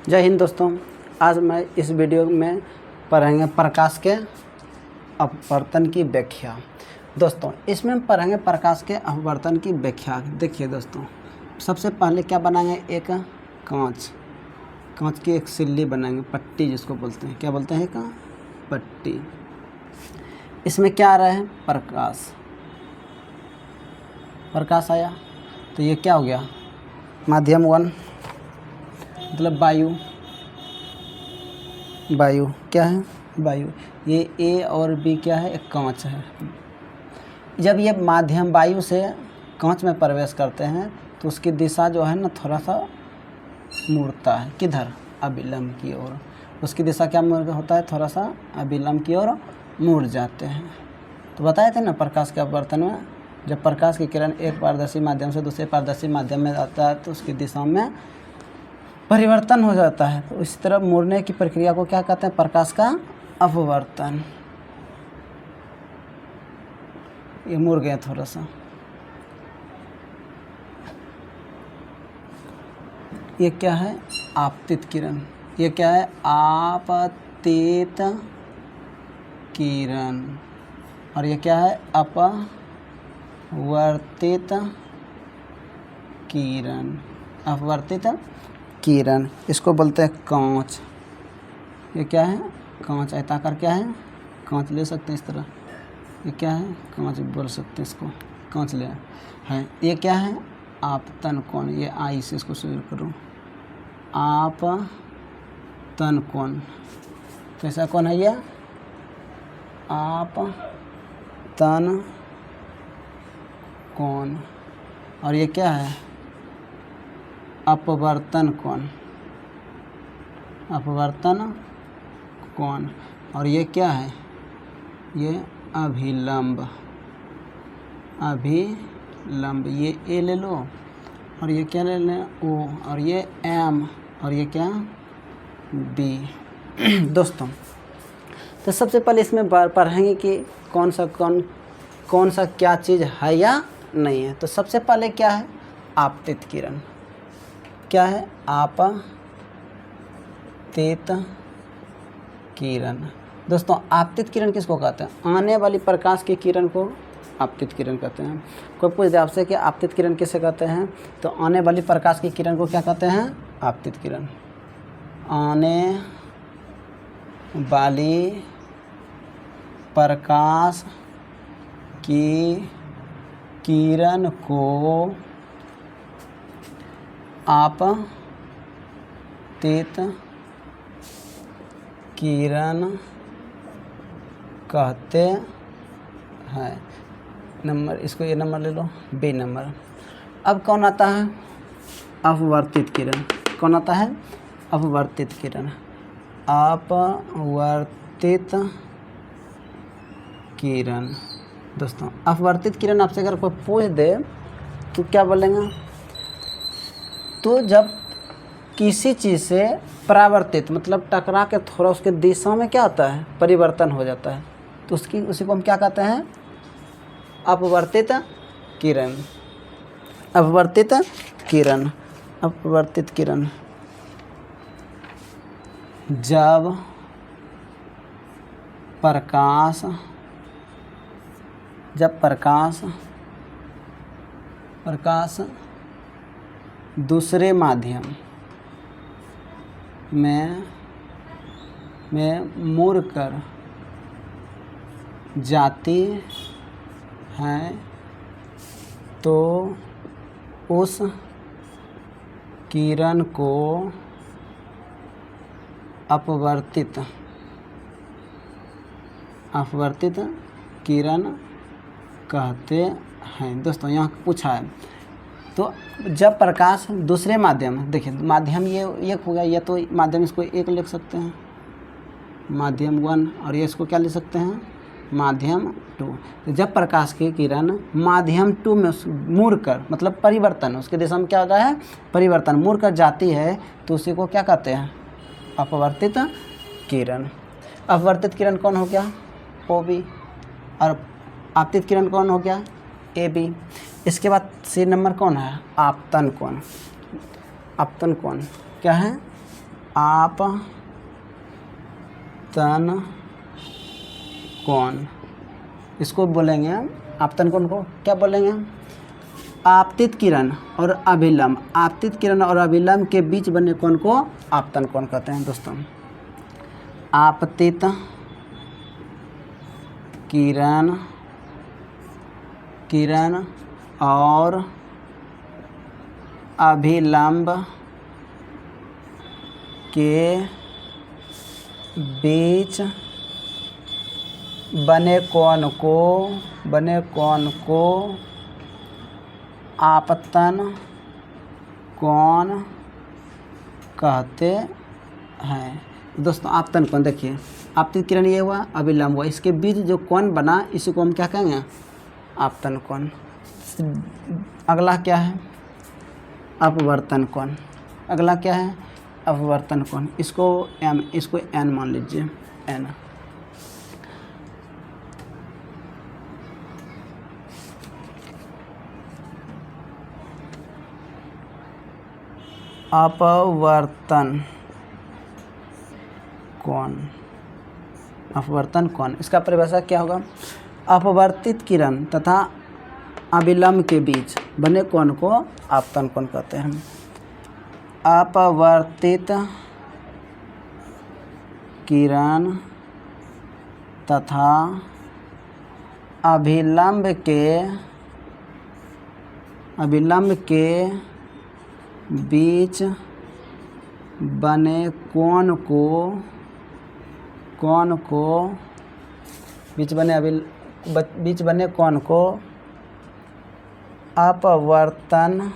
जय हिंद दोस्तों। आज मैं इस वीडियो में पढ़ेंगे प्रकाश के अपवर्तन की व्याख्या। दोस्तों इसमें हम पढ़ेंगे प्रकाश के अपवर्तन की व्याख्या। देखिए दोस्तों, सबसे पहले क्या बनाएंगे, एक कांच की एक सिल्ली बनाएंगे, पट्टी जिसको बोलते हैं, क्या बोलते हैं, एक पट्टी। इसमें क्या आ रहा है, प्रकाश आया, तो ये क्या हो गया, माध्यम 1 मतलब वायु क्या है, वायु। ये ए और बी क्या है, एक कांच है। जब ये माध्यम वायु से कांच में प्रवेश करते हैं तो उसकी दिशा जो है ना थोड़ा सा मुड़ता है, किधर, अभिलंब की ओर। उसकी दिशा क्या होता है, थोड़ा सा अभिलंब की ओर मुड़ जाते हैं। तो बताए थे ना प्रकाश के अपवर्तन में, जब प्रकाश की किरण एक पारदर्शी माध्यम से दूसरे पारदर्शी माध्यम में आता है तो उसकी दिशा में परिवर्तन हो जाता है। तो इसी तरह मुड़ने की प्रक्रिया को क्या कहते हैं, प्रकाश का अपवर्तन। ये मुड़ गया थोड़ा सा। ये क्या है, आपतित किरण। ये क्या है, आपतित किरण। और ये क्या है, अपवर्तित किरण। अपवर्तित किरण, इसको बोलते हैं कांच। ये क्या है, कांच। आयताकार क्या है, कांच ले सकते हैं इस तरह। ये क्या है, कांच बोल सकते हैं इसको, कांच ले है। ये क्या है, आपतन कोण। ये आई से इसको शुरू करूँ, आपतन कोण। कैसा कोण है ये, आपतन कोण। और ये क्या है, अपवर्तन कोण। अपवर्तन कोण। और ये क्या है, ये अभिलंब। अभिलंब, ये ए ले लो, और ये क्या ले लें, ओ। और ये एम, और ये क्या, बी। दोस्तों तो सबसे पहले इसमें पढ़ेंगे कि कौन सा क्या चीज़ है या नहीं है। तो सबसे पहले क्या है, आपतित किरण। क्या है, आपतित किरण। दोस्तों आपतित किरण किसको कहते हैं, आने वाली प्रकाश की किरण को आपतित किरण कहते हैं। कोई पूछ दे आपसे कि आपतित किरण किसे कहते हैं, तो आने वाली प्रकाश की किरण को क्या कहते हैं, आपतित किरण। आने वाली प्रकाश की किरण को आपतित किरण कहते हैं। नंबर, इसको ये नंबर ले लो, बी नंबर। अब कौन आता है, अपवर्तित किरण। कौन आता है, अपवर्तित किरण। अपवर्तित किरण। दोस्तों अपवर्तित किरण आपसे अगर कोई पूछ दे तो क्या बोलेंगे, तो जब किसी चीज़ से परावर्तित मतलब टकरा के थोड़ा उसके दिशा में क्या होता है, परिवर्तन हो जाता है, तो उसी को हम क्या कहते हैं, अपवर्तित किरण। अपवर्तित किरण। अपवर्तित किरण। जब प्रकाश दूसरे माध्यम में मुड़कर जाती है तो उस किरण को अपवर्तित किरण कहते हैं। दोस्तों यहाँ पूछा है, तो जब प्रकाश दूसरे माध्यम, देखिए माध्यम ये एक हो गया, ये तो माध्यम, इसको एक लिख सकते हैं, माध्यम 1, और ये इसको क्या लिख सकते हैं, माध्यम 2। तो जब प्रकाश की किरण माध्यम 2 में मुड़कर मतलब परिवर्तन, उसके दिशा में क्या होता है, परिवर्तन, मुड़कर जाती है तो उसी को क्या कहते हैं, अपवर्तित किरण। अपवर्तित किरण कौन हो गया, ओ बी। और आपतित किरण कौन हो गया, ए बी। इसके बाद सी नंबर कौन है, आपतन कोण। आपतन कोण क्या है, आपतन कोण, इसको बोलेंगे आपतन कोण को क्या बोलेंगे? आपतित किरण और अभिलंब, आपतित किरण और अभिलंब के बीच बने कोण को आपतन कोण कहते हैं दोस्तों। आपतित किरण और अभिलंब के बीच बने कोण को आपतन कोण कहते हैं दोस्तों। आपतन कोण देखिए, आपतित किरण ये हुआ, अभिलंब हुआ, इसके बीच जो कोण बना इसी को हम क्या कहेंगे? आपतन कोण। अगला क्या है? अपवर्तन कोण। अगला क्या है? अपवर्तन कोण। इसको एम, इसको एन मान लीजिए, एन। अपवर्तन कोण, अपवर्तन कोण, इसका परिभाषा क्या होगा? अपवर्तित किरण तथा अभिलंब के बीच बने कोण को आपतन कोण कहते हैं। अपवर्तित किरण तथा अभिलंब के बीच बने कोण को अपवर्तन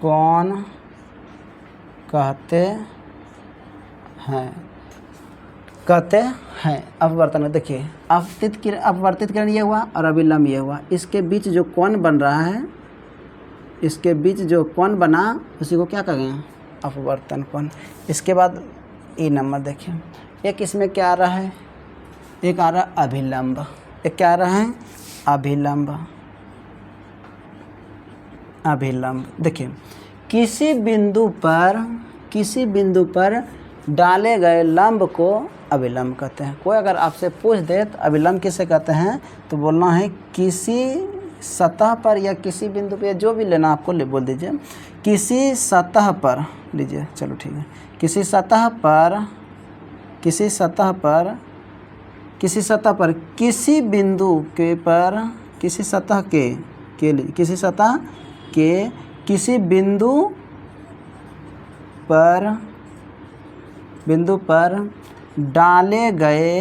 कोण कहते हैं। अपवर्तन देखिए, अपवर्तित किरण ये हुआ और अभिलंब ये हुआ, इसके बीच जो कोण बन रहा है, इसके बीच जो कोण बना उसी को क्या कहेंगे? अपवर्तन कोण। इसके बाद ए नंबर देखिए, एक इसमें क्या आ रहा है? एक आ रहा है अभिलंब, एक क्या आ रहा है? अभिलंब। देखिए, किसी बिंदु पर डाले गए लंब को अभिलंब कहते हैं। कोई अगर आपसे पूछ दे तो अभिलंब किसे कहते हैं, तो बोलना है किसी सतह पर या किसी बिंदु पर, जो भी लेना आपको बोल दीजिए। किसी सतह पर लीजिए, चलो ठीक है। किसी सतह पर किसी बिंदु के पर, किसी सतह के किसी बिंदु पर डाले गए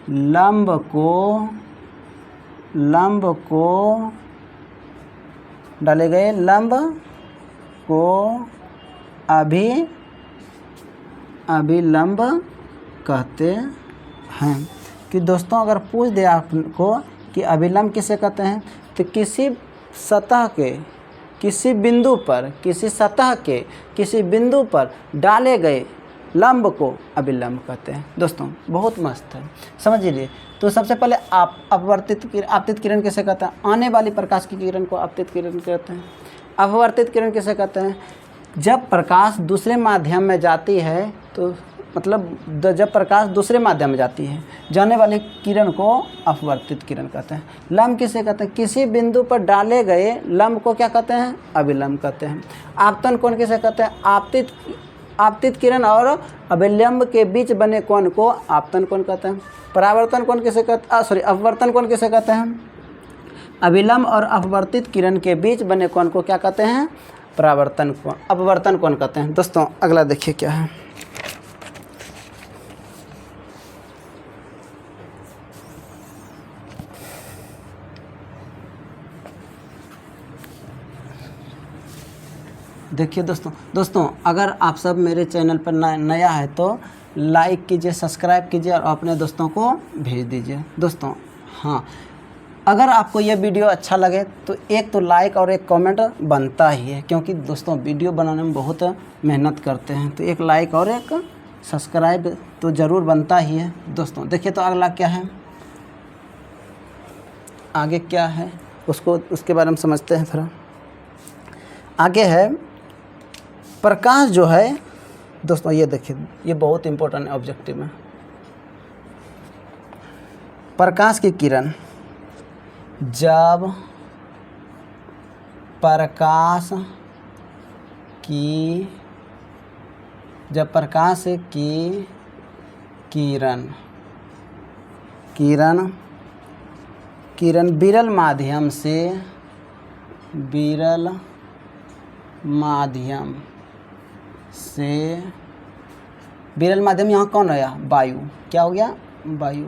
लंब को अभिलंब कहते हैं। कि दोस्तों अगर पूछ दे आपको कि अभिलंब किसे कहते हैं, तो किसी सतह के किसी बिंदु पर, किसी सतह के किसी बिंदु पर डाले गए लंब को अभिलंब कहते हैं। दोस्तों बहुत मस्त है, समझ लीजिए। तो सबसे पहले आपतित किरण किसे कहते हैं? आने वाली प्रकाश की किरण को आपतित किरण कहते हैं। अपवर्तित किरण किसे कहते हैं? जब प्रकाश दूसरे माध्यम में जाती है, तो मतलब जब प्रकाश दूसरे माध्यम में जाती है, जाने वाली किरण को अपवर्तित किरण कहते हैं। लंब किसे कहते हैं? किसी बिंदु पर डाले गए लंब को क्या कहते हैं? अभिलंब कहते हैं। आपतन कोण किसे कहते हैं? आपतित किरण और अभिलंब के बीच बने कोण को आपतन कोण कहते हैं। परावर्तन कोण किसे कहते हैं? अपवर्तन कोण किसे कहते हैं? अभिलंब और अपवर्तित किरण के बीच बने कोण को क्या कहते हैं? अपवर्तन कोण कहते हैं। दोस्तों अगला देखिए क्या है। देखिए दोस्तों अगर आप सब मेरे चैनल पर नया है तो लाइक कीजिए, सब्सक्राइब कीजिए और अपने दोस्तों को भेज दीजिए। दोस्तों हाँ, अगर आपको यह वीडियो अच्छा लगे तो एक तो लाइक और एक कमेंट बनता ही है, क्योंकि दोस्तों वीडियो बनाने में बहुत मेहनत करते हैं, तो एक लाइक और एक सब्सक्राइब तो ज़रूर बनता ही है। दोस्तों देखिए तो अगला क्या है, आगे क्या है उसके बारे में समझते हैं। फिर आगे है प्रकाश जो है दोस्तों, ये देखिए ये बहुत इम्पोर्टेंट ऑब्जेक्टिव है। प्रकाश की किरण जब प्रकाश की किरण विरल माध्यम यहाँ कौन आया? वायु। क्या हो गया? वायु।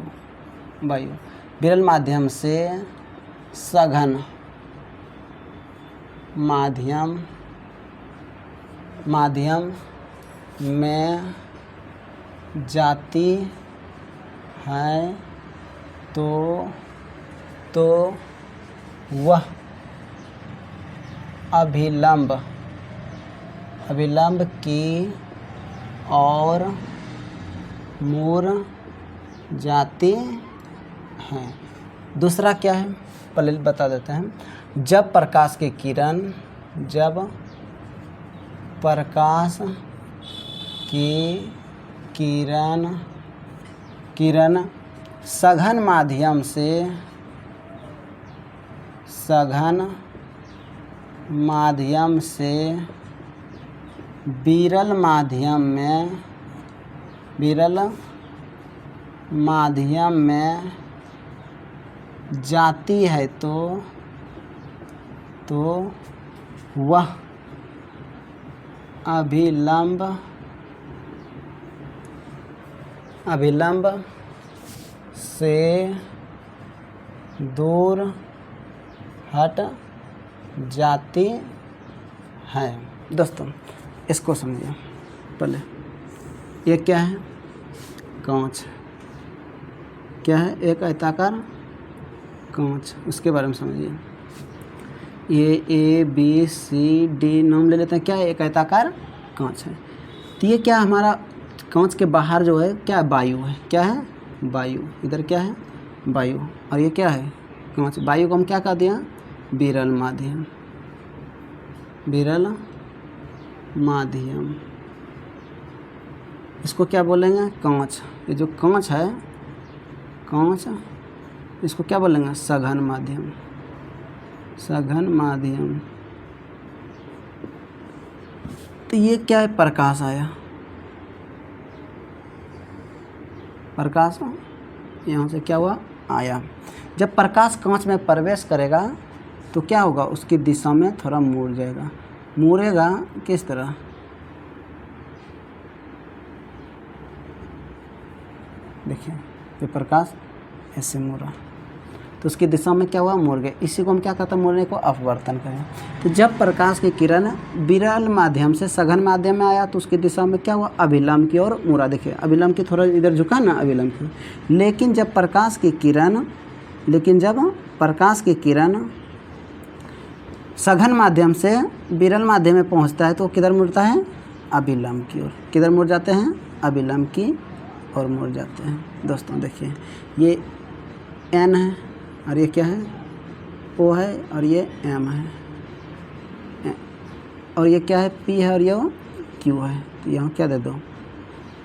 विरल माध्यम से सघन माध्यम में जाती है तो वह अभिलंब की ओर मुड़ जाती हैं। दूसरा क्या है पहले बता देते हैं। जब प्रकाश की किरण सघन माध्यम से विरल माध्यम में जाती है तो वह अभिलंब से दूर हट जाती है। दोस्तों इसको समझिए पहले। ये क्या है? कांच। क्या है? एक आयताकार कांच। उसके बारे में समझिए। ये ABCD नाम ले लेते हैं। क्या है? एक आयताकार कांच है। तो ये क्या हमारा कांच के बाहर जो है क्या? वायु है। क्या है? वायु। इधर क्या है? वायु। और ये क्या है? कांच। वायु को हम क्या कह दिया? विरल माध्यम। इसको क्या बोलेंगे? कांच। ये जो कांच है इसको क्या बोलेंगे? सघन माध्यम। तो ये क्या है? प्रकाश आया। प्रकाश यहाँ से क्या हुआ? आया। जब प्रकाश कांच में प्रवेश करेगा तो क्या होगा? उसकी दिशा में थोड़ा मुड़ जाएगा। मुड़ेगा किस तरह? देखिए ये प्रकाश ऐसे मुड़ा तो उसकी दिशा में क्या हुआ? मुड़ गया। इसी को हम क्या कहते हैं? मुड़ने को अपवर्तन कहें। तो जब प्रकाश की किरण विरल माध्यम से सघन माध्यम में आया तो उसकी दिशा में क्या हुआ? अभिलंब की ओर मुड़ा। देखिए अभिलंब की थोड़ा इधर झुका ना, अभिलंब की। लेकिन जब प्रकाश की किरण सघन माध्यम से विरल माध्यम में पहुंचता है तो किधर मुड़ता है? अभिलंब की ओर। किधर मुड़ जाते हैं? अभिलंब की ओर मुड़ जाते हैं। दोस्तों देखिए ये N है और ये क्या है? O है और ये M है और ये क्या है? P है और ये Q है। तो यहाँ क्या दे दो?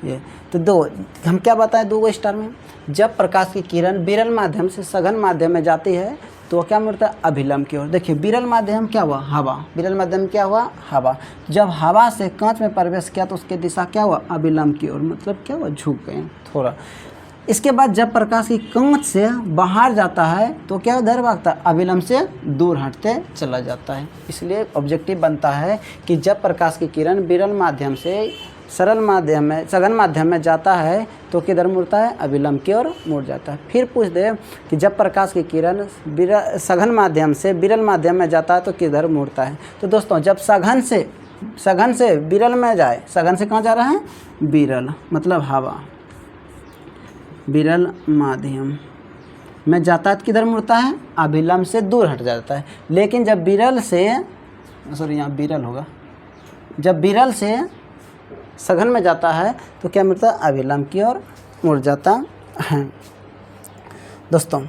ये तो दो हम क्या बताएं? दो गो स्टार में जब प्रकाश की किरण विरल माध्यम से सघन माध्यम में जाती है तो क्या मिलता है? अभिलंब की ओर। देखिए विरल माध्यम क्या हुआ? हवा। विरल माध्यम क्या हुआ? हवा। जब हवा से कांच में प्रवेश किया तो उसकी दिशा क्या हुआ? अभिलंब की ओर। मतलब क्या हुआ? झुक गए थोड़ा। इसके बाद जब प्रकाश की कांच से बाहर जाता है तो क्या उधर भागता है? अभिलंब से दूर हटते चला जाता है। इसलिए ऑब्जेक्टिव बनता है कि जब प्रकाश की किरण विरल माध्यम से सघन माध्यम में जाता है तो किधर मुड़ता है? अभिलंब की ओर मुड़ जाता है। फिर पूछ दे कि जब प्रकाश की किरण सघन माध्यम से विरल माध्यम में जाता है तो किधर मुड़ता है? तो दोस्तों जब सघन से विरल में जाए, सघन से कहाँ जा रहा है? विरल मतलब हवा। विरल माध्यम में जाता है तो किधर मुड़ता है? अभिलंब से दूर हट जाता है। लेकिन जब विरल से जब विरल से सघन में जाता है तो क्या मिलता है? अभिलंब की ओर मुड़ जाता है। दोस्तों